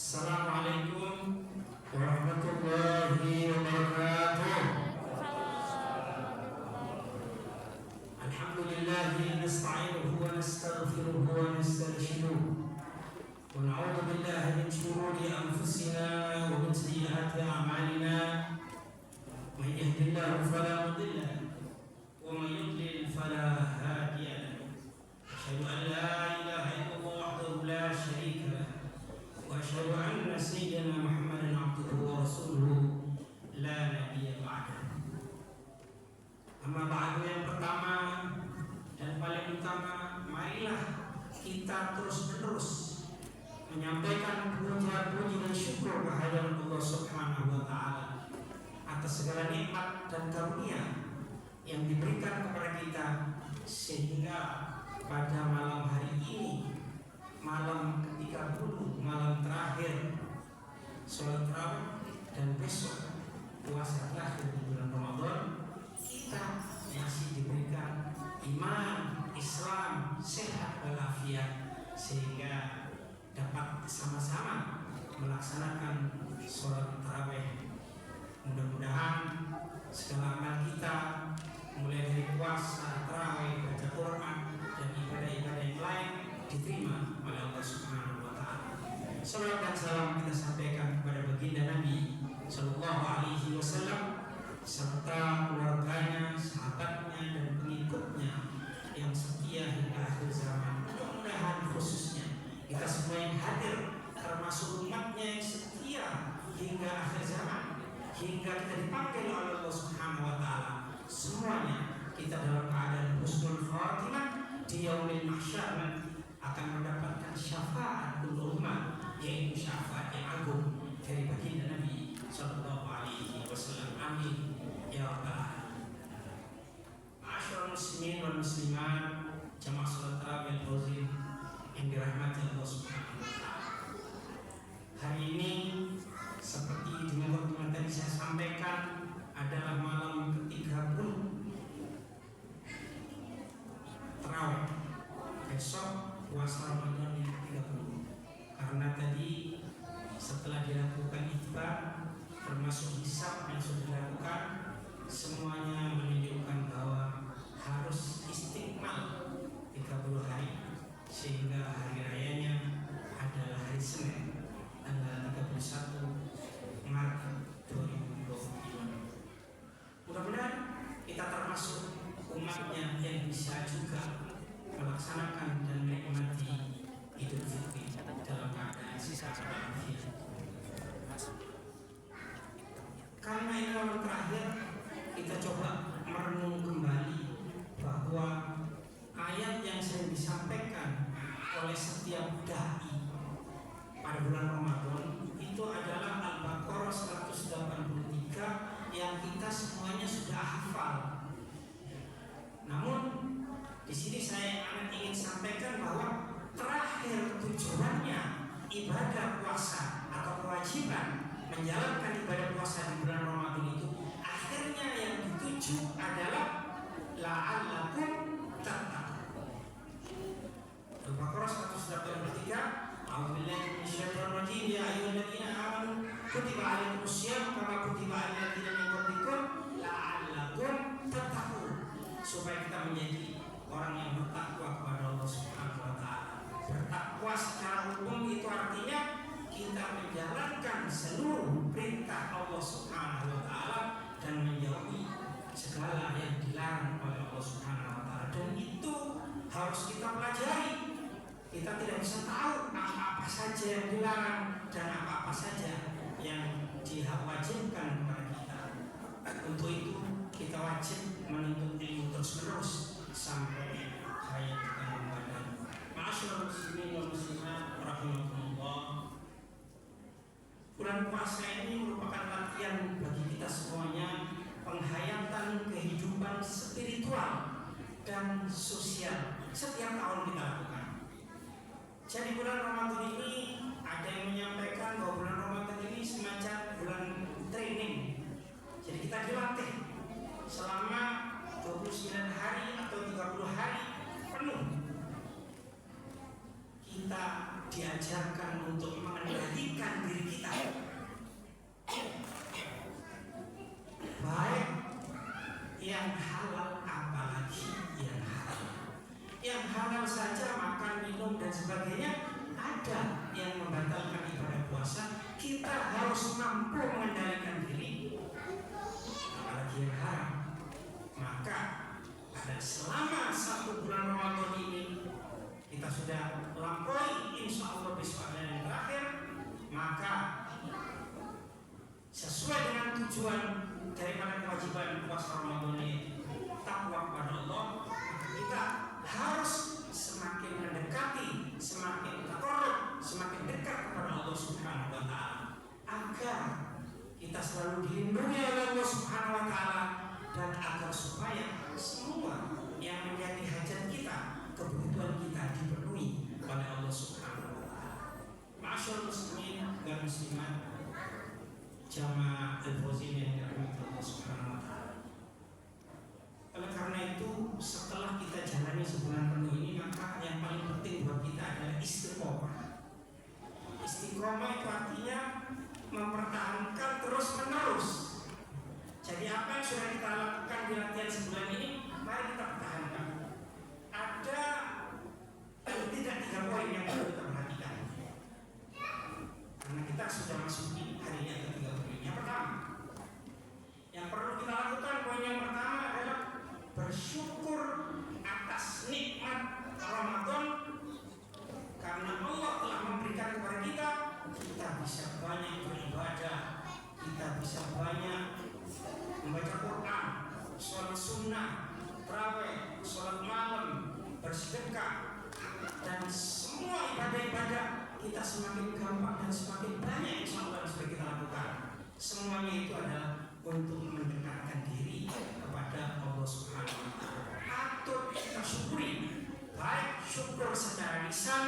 Assalamualaikum warahmatullahi wabarakatuh. Alhamdulillahi nasta'inuhu wa nastaghfiruhu wa nastarshiduhu wa na'udzu billahi min shururi anfusina wa min sayyiati a'malina. Man yahdihillahu fala mudilla lahu wa man yudlil fala hadiya lahu. Asyhadu an la ilaha illallah wahdahu la syarika lahu wa asyhadu anna sayyidina Muhammadan abduhu wa rasuluhu la nabiyya ba'dahu. Amma ba'du, yang pertama dan paling utama, marilah kita terus-menerus menyampaikan puja-puji dan syukur kehadirat Allah Subhanahu wa taala atas segala nikmat dan karunia yang diberikan kepada kita, sehingga pada malam hari ini, malam ke-30, malam terakhir sholat tarawih dan besok puasa terakhir di bulan Ramadan, kita masih diberikan iman, Islam, sehat walafiat, sehingga dapat sama-sama melaksanakan sholat tarawih. Mudah-mudahan segala amal kita, mulai dari puasa, tarawih, baca Quran, dan ibadah-ibadah yang lain diterima oleh Allah Subhanahu wa taala. Salawat dan salam kita sampaikan kepada baginda Nabi sallallahu alaihi wasallam serta keluarganya, sahabatnya, dan pengikutnya yang setia hingga akhir zaman. Mudah-mudahan khususnya kita semua yang hadir termasuk umatnya yang setia hingga akhir zaman, hingga kita dipanggil oleh Allah Subhanahu wa taala, semuanya kita dalam keadaan husnul khatimah di yaumil mahsyar nanti akan mendapatkan syafaatul ummah, yaitu syafaat yang agung dari baginda Nabi sallallahu alaihi wasallam. Amin ya rabbal alamin. Ma'asyiral muslimin wal muslimat, jamaah salat tarawih al-fawzin yang dirahmati Allah Subhanahu wa taala. Hari ini seperti di mukadimah tadi saya sampaikan, adalah malam ke-30 tarawih. Besok puasa Ramadan yang ke-30. Karena tadi setelah dilakukan ittiba, termasuk hisab yang sudah dilakukan, semuanya menunjukkan bahwa harus istiqmal 30 hari, sehingga hari rayanya adalah hari Senin tanggal 31 Maret 2022. Mudah-mudahan kita termasuk umatnya yang bisa juga melaksanakan dan menikmati Idul Fitri dalam keadaan sehat walafiat. Karena ini malam terakhir, kita coba merenung kembali bahwa ayat yang sering disampaikan oleh setiap dai pada bulan Ramadan itu adalah Al-Baqarah 183 yang kita semuanya sudah hafal. Namun di sini saya ingin sampaikan bahwa terakhir tujuannya ibadah puasa atau kewajiban menjalankan ibadah puasa di bulan Ramadan itu, akhirnya yang dituju adalah la'allakum tattaqun. Al-Baqarah 183, A'udzubillahi minasyaitonir rajim, ya ayyuhalladzina amanu kutiba 'alaikumus syiyam kama kutiba 'alal ladzina min qablikum la'allakum tattaqun, supaya kita menjadi orang yang bertakwa kepada Allah Subhanahu wa taala. Bertakwa secara umum itu artinya kita menjalankan seluruh perintah Allah Subhanahu wa taala dan menjauhi segala yang dilarang oleh Allah Subhanahu wa taala. Dan itu harus kita pelajari. Kita tidak bisa tahu apa-apa saja yang dilarang dan apa-apa saja yang diwajibkan kepada kita. Untuk itu kita wajib menuntut ilmu terus-menerus sampai hayat kita memandang. Ma'asyiral muslimin wal muslimat rahimakumullah. Bulan puasa ini merupakan latihan bagi kita semuanya, penghayatan kehidupan spiritual dan sosial setiap tahun kita lakukan. Jadi bulan Ramadan ini ada yang menyampaikan bahwa bulan Ramadan ini semacam bulan training. Jadi kita dilatih selama 29 hari atau 30 hari penuh. Kita diajarkan untuk mengendalikan yang halal saja, makan, minum dan sebagainya, ada yang membatalkan ibadah puasa. Kita harus mampu mengendalikan diri, apalagi yang haram. Maka pada selama 1 bulan Ramadan ini kita sudah melampaui, insya Allah besok ada yang terakhir. Maka sesuai dengan tujuan daripada kewajiban puasa Ramadan ini, takwa kepada Allah, kita harus semakin mendekati, semakin takarrub, semakin dekat kepada Allah Subhanahu wa Ta'ala, agar kita selalu dilindungi oleh Allah Subhanahu wa Ta'ala, dan agar supaya semua yang menjadi hajat kita, kebutuhan kita dipenuhi oleh Allah Subhanahu wa Ta'ala. Ma'asyiral muslimin dan muslimat, jamaah al-fauzin yang dirahmati Allah Subhanahu wa Ta'ala. Oleh karena itu, setelah kita jalani sebulan penuh ini, maka yang paling penting buat kita adalah istiqomah. Istiqomah itu artinya mempertahankan terus menerus. Jadi apa yang sudah kita lakukan di latihan sebulan ini, mari kita pertahankan. Ada tidak 3 poin yang perlu kita perhatikan, karena kita sudah masuk di hari ini ada 3 poin. Yang pertama, yang perlu kita lakukan, poin yang pertama adalah bersyukur atas nikmat Ramadan, karena Allah telah memberikan kepada kita bisa banyak beribadah, kita bisa banyak membaca Quran, sholat sunnah, tarawih, sholat malam, bersedekah, dan semua ibadah-ibadah kita semakin gampang dan semakin banyak insya Allah yang sudah kita lakukan. Semuanya itu adalah untuk mendekatkan diri kepada Allah Subhanahu wa Ta'ala. Patut kita syukuri, baik syukur secara lisan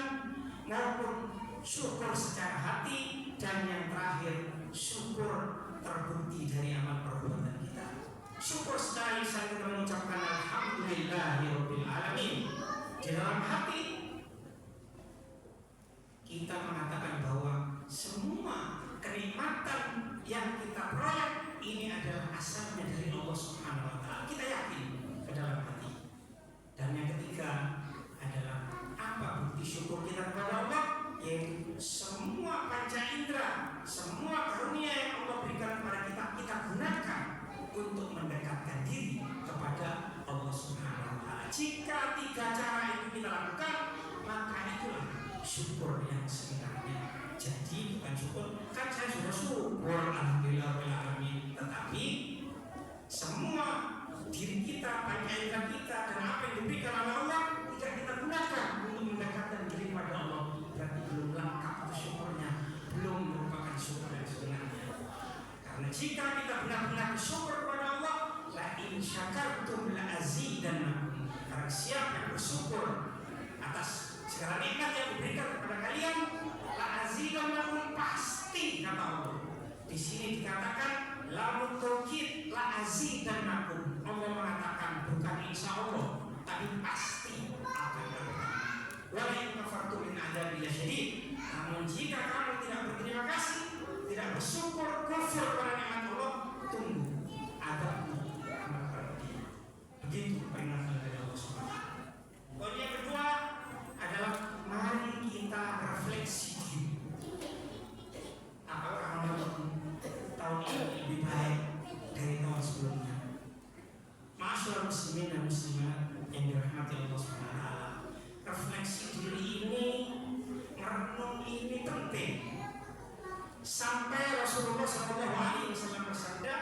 maupun syukur secara hati, dan yang terakhir syukur terbukti dari amal perbuatan kita. Syukur secara lisan kita mengucapkan alhamdulillahirabbil alamin. Di dalam hati kita mengatakan bahwa semua kenikmatan yang kita peroleh ini adalah asalnya dari Allah Subhanahu wa Ta'ala. Kita yakin ke dalam hati. Dan yang ketiga adalah apa bukti syukur kita kepada Allah? Yaitu semua panca indera, semua karunia yang Allah berikan kepada kita, kita gunakan untuk mendekatkan diri kepada Allah Subhanahu wa Ta'ala. Jika 3 cara itu kita lakukan, maka itulah syukur yang sebenarnya. Jadi bukan syukur, kan saya sudah syukur alhamdulillahirrahmanirrahim, tetapi semua diri kita, panca indera kita, dan apa yang diberikan oleh Allah tidak kita gunakan untuk mendekatkan diri kepada Allah, berarti belum lengkap syukurnya, belum merupakan syukur yang sebenarnya. Karena jika kita benar-benar bersyukur kepada Allah, la in syakartum la azidannakum, karena siapa yang bersyukur atas segala nikmat yang diberikan kepada kalian, la azidannakum, pasti kata Allah. Di sini dikatakan lamun taukid, la azidannakum. Allah mengatakan bukan insya Allah, tapi pasti akan bertambah. Wala in kafartum min adzabil syadid. Namun jika kamu tidak berterima kasih, tidak bersyukur, kufur kepada nikmat Allah, tunggu adabku akan berhenti. Begitu peringatan dari Allah Subhanahu wa Ta'ala. Poin yang kedua adalah mari kita refleksi diri. Apakah tahun ini lebih baik dari tahun sebelumnya? Ma'asyiral muslimin dan muslimat yang dirahmati Allah Subhanahu wa Ta'ala, refleksi diri ini, merenung ini penting. Sampai Rasulullah SAW bersabda,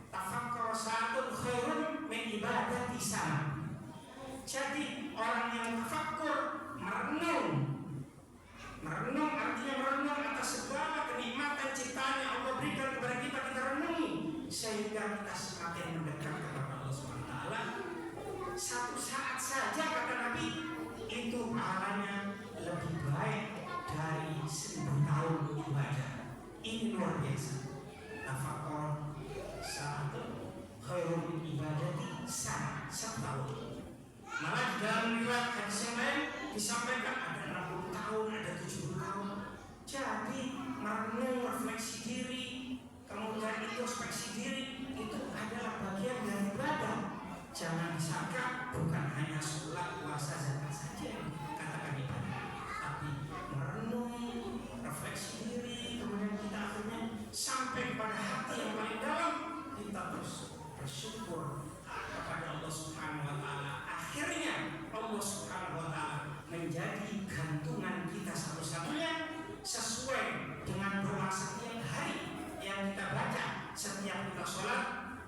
tafakkur sa'atun khairun min ibadati sana. Jadi orang yang tafakkur, merenung artinya merenung atas segala kenikmatan ciptaan yang Allah berikan kepada kita, kita renungi sehingga kita semakin mendekat kepada Allah Subhanahu wa Ta'ala. Satu saat saja kata Nabi, itu pahalanya lebih baik dari 1000 tahun ibadah. Ini luar biasa. Tafakkur sa'atun khairun min ibadati sana, 1 tahun. Malah di dalam riwayat hadis yang lain disampaikan ada 60 tahun, ada 70 tahun. Jadi merenung, refleksi diri, kemudian introspeksi diri, itu adalah bagian dari ibadah. Jangan disangka bukan hanya sholat, puasa, zakat,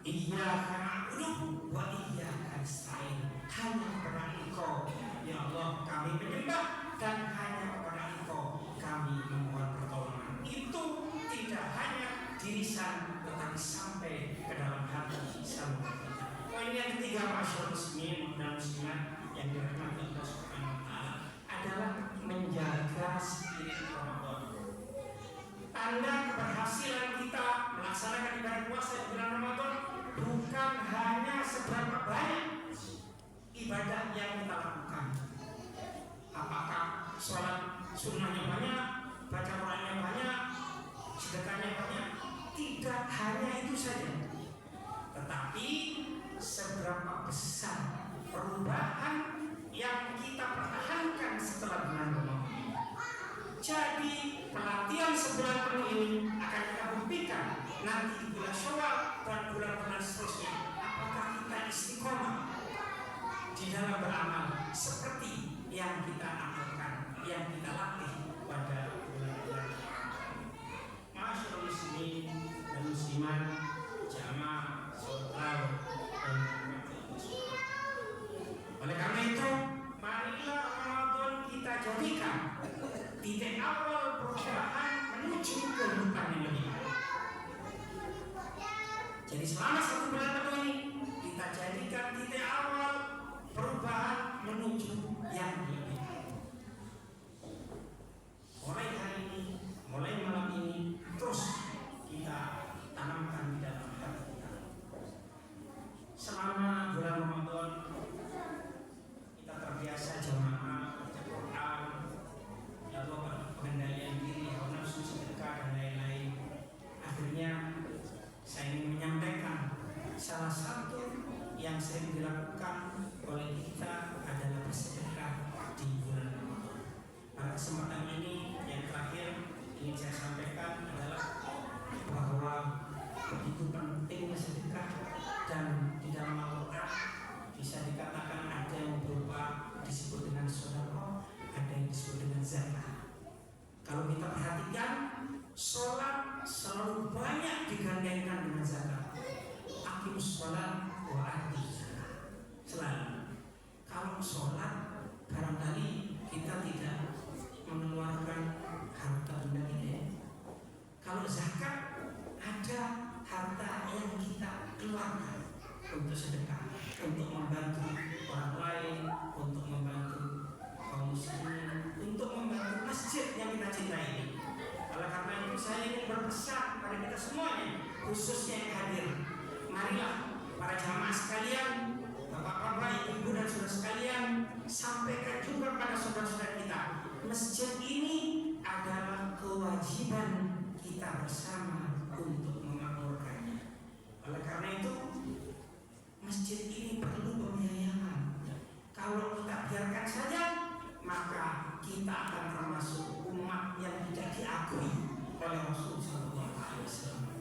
Iyyaka na'budu wa iyyaka nasta'in. Hanya kepada Engkau ya Allah kami menyembah dan hanya kepada Engkau kami memohon pertolongan. Itu tidak hanya di lisan tetapi sampai ke dalam hati saluran kita. Poin yang ketiga, masyarakat muslimin dan muslimat yang dirahmati Allah Subhanahu wa taala adalah menjaga spirit Ramadan. Tanda keberhasilan kita melaksanakan ibadah puasa di bulan Ramadan bukan hanya seberapa banyak ibadah yang kita lakukan. Apakah sholat sunnahnya banyak, baca Qurannya banyak, sedekahnya banyak? Tidak hanya itu saja, tetapi seberapa besar perubahan yang kita pertahankan setelah bulan Ramadan. Jadi pelatihan sebulan penuh ini akan kita buktikan nanti di bulan Syawal dan bulan-bulan seterusnya apakah kita istiqomah di dalam beramal seperti yang kita amalkan, yang kita latih pada bulan-bulan. Masyaallah muslimin dan muslimat, jamaah salat dan oleh karena itu marilah Ramadan kita jadikan titik awal perubahan menuju kehidupan yang lebih baik. Jadi selama satu bulan penuh ini kita jadikan titik awal perubahan menuju yang lebih baik. Mulai hari ini, mulai malam ini, terus kita tanamkan di dalam hati kita. Selama bulan Ramadan kita terbiasa jamaah baca Quran, lalu pengendalian diri, hawa nafsu, sedekah dan lain-lain. Akhirnya saya ingin menyampaikan salah satu yang sering dilakukan oleh kita adalah bersedekah di bulan Ramadan. Pada kesempatan ini yang terakhir ingin saya sampaikan adalah bahwa begitu pentingnya sedekah dan di dalam Al-Quran bisa dikatakan ada yang berupa disebut dengan sedekah, ada yang disebut dengan zakat. Kalau kita perhatikan, sholat selalu banyak digandengkan dengan zakat. Aqimus sholat wa atuz zakat. Selalu. Kalau sholat barangkali kita tidak mengeluarkan harta benda kita. Kalau zakat ada harta yang kita keluarkan untuk sedekah, untuk membantu orang lain, untuk membantu kaum muslimin, untuk membantu masjid yang kita cintai ini. Oleh karena itu saya ingin berpesan pada kita semuanya, khususnya yang hadir. Marilah para jamaah sekalian, bapak-bapak, ibu dan saudara sekalian, sampaikan juga pada saudara-saudara kita, masjid ini adalah kewajiban kita bersama untuk memakmurkannya. Oleh karena itu masjid ini perlu pembiayaan. Kalau kita biarkan saja, maka kita akan termasuk umat yang tidak diakui oleh Rasulullah SAW.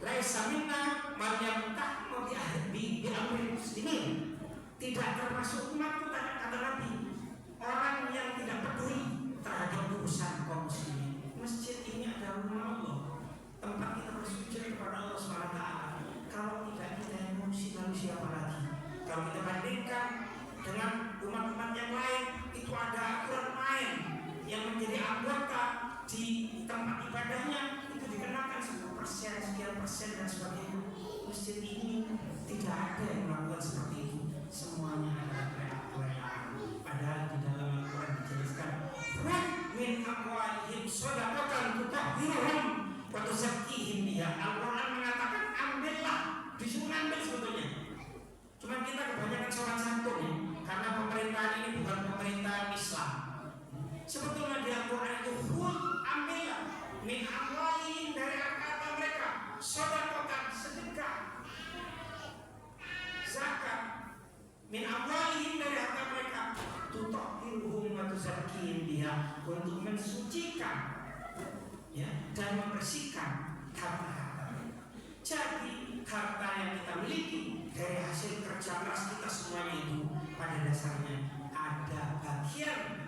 Laisa minna man yamtahu bi amri muslimin. Tidak termasuk umat kita, kata Nabi, orang yang tidak peduli terhadap urusan kaum muslimin. Masjid ini adalah rumah Allah, tempat kita bersujud kepada Allah SWT. Kalau tidak kita yang ngurusi, lalu siapa lagi? Kalau kita bandingkan dengan umat-umat yang lain, itu ada aturan main yang menjadi anggota di tempat ibadahnya itu dikenakan 10%, sekian persen dan sebagainya. Masjid ini tidak ada yang melakukan seperti itu. Semuanya adalah reak-reak. Padahal di dalam Al-Quran dijelaskan, min amwalihim shadaqatan tutahhiruhum wa tuzakkihim biha. Al-Quran mengatakan ambillah, disuruh ambil sebetulnya. Cuma kita kebanyakan sholat santun ya, karena pemerintahan ini bukan pemerintahan Islam. Sebetulnya di Al-Quran itu ambillah min amwalihim, dari harta mereka, shadaqatan, sedekah, zakat, min amwalihim, dari harta mereka, tutahhiruhum wa tuzakkihim biha, untuk mensucikan ya dan membersihkan harta-harta mereka. Jadi harta yang kita miliki dari hasil kerja keras kita semuanya itu pada dasarnya ada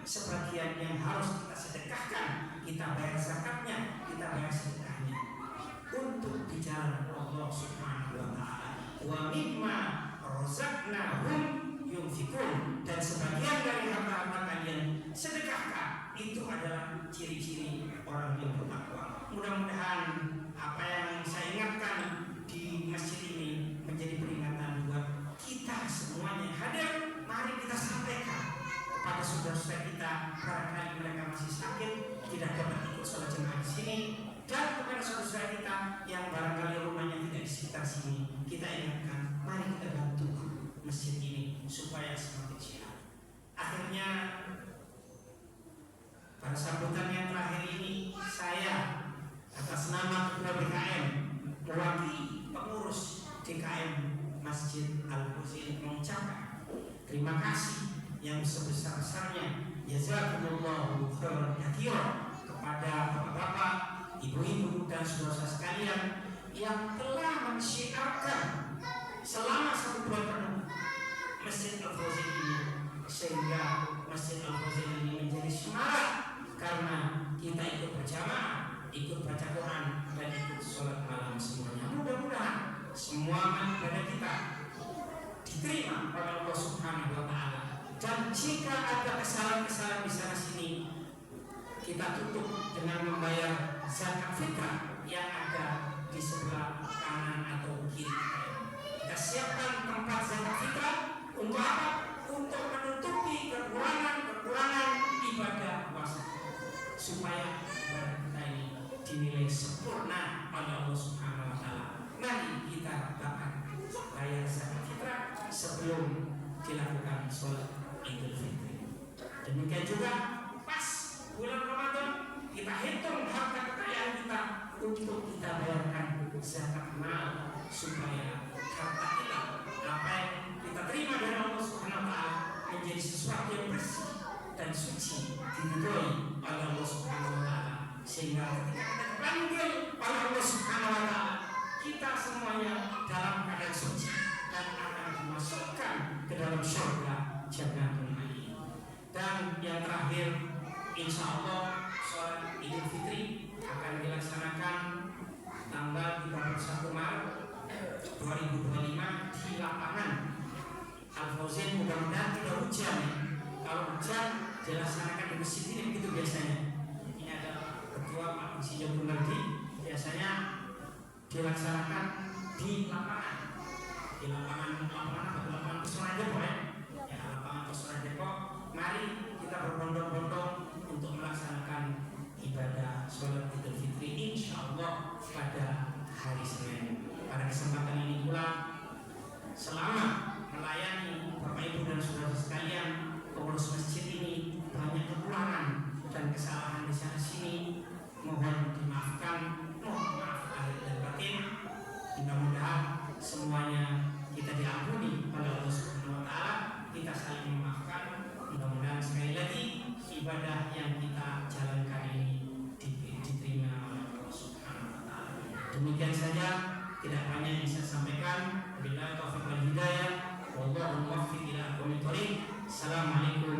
sebagian yang harus kita sedekahkan, kita bayar zakatnya, kita bayar sedekahnya untuk bicara Allah Subhanahu wa taala. Wa mimma razaqnahum yunfikun, dan sebagian dari harta-harta kalian sedekahkan. Itu adalah ciri-ciri orang yang bertakwa. Mudah-mudahan apa yang saya ingatkan di masjid ini menjadi peringatan buat kita semuanya hadir. Mari kita sampaikan kepada saudara-saudara kita, barangkali mereka masih sakit, tidak dapat ikut sholat jemaah di sini, dan kepada saudara-saudara kita yang barangkali rumahnya tidak di sekitar sini, kita ingatkan, mari kita bantu masjid ini supaya semakin sehat. Akhirnya pada sambutan yang terakhir ini, saya atas nama Ketua DKM mewakili pengurus DKM Masjid Al-Fauzin mengucapkan terima kasih yang sebesar-besarnya, jazakumullahu khairan katsiran, kepada bapak-bapak, ibu-ibu dan saudara sekalian yang telah mensyiarkan selama 1 bulan penuh Masjid Al-Fauzin ini, sehingga Masjid Al-Fauzin ini menjadi semarak karena kita ikut berjamaah, ikut baca Quran, dan ikut sholat malam semuanya. Mudah-mudahan semua ibadah kita diterima oleh Allah Subhanahu wa taala. Dan jika ada kesalahan-kesalahan di sana sini, kita tutup dengan membayar zakat fitrah yang ada di sebelah kanan atau kiri. Kita siapkan tempat zakat fitrah untuk apa? Untuk menutupi kekurangan ibadah puasa, supaya ibadah kita ini dinilai sempurna oleh Allah Subhanahu wa taala. Mari kita dapat bayar zakat fitrah sebelum dilakukan sholat Idul Fitri. Demikian juga pas bulan Ramadan, kita hitung harta kekayaan kita untuk kita bayarkan zakat mal, supaya harta kita, apa yang kita terima dari Allah Subhanahu wa taala, menjadi sesuatu yang bersih dan suci, diridhoi oleh Allah Subhanahu wa taala, sehingga ketika kita dipanggil oleh Allah Subhanahu wa taala, kita semuanya dalam keadaan suci dan akan dimasukkan ke dalam surga Jannatul Ma'in. Dan yang terakhir, insya Allah sholat Idul Fitri akan dilaksanakan tanggal 31 Maret 2025 di lapangan Al-Fauzin. Mudah-mudahan tidak hujan ya. Kalau hujan dilaksanakan di masjid ini, begitu biasanya. Ini ada ketua Pak Insinyur Gunardi, biasanya dilaksanakan di lapangan Pesona Depok ya, lapangan Pesona Depok. Mari kita berbondong-bondong untuk melaksanakan ibadah sholat Idul Fitri insya Allah pada hari Senin. Pada kesempatan ini pula, selama melayani Bapak Ibu dan saudara sekalian, pengurus masjid ini banyak kekurangan dan kesalahan di sana sini, mohon dimaafkan, mohon maaf lahir dan batin. Mudah-mudahan semuanya kita diampuni oleh Allah Subhanahu wa taala, kita saling memaafkan. Mudah-mudahan sekali lagi ibadah yang kita jalankan ini diterima oleh Allah Subhanahu wa taala. Demikian saja, tidak banyak yang saya sampaikan. Billahi taufiq wal hidayah, wallahu muwaffiq ila aqwamit thoriq. Assalamualaikum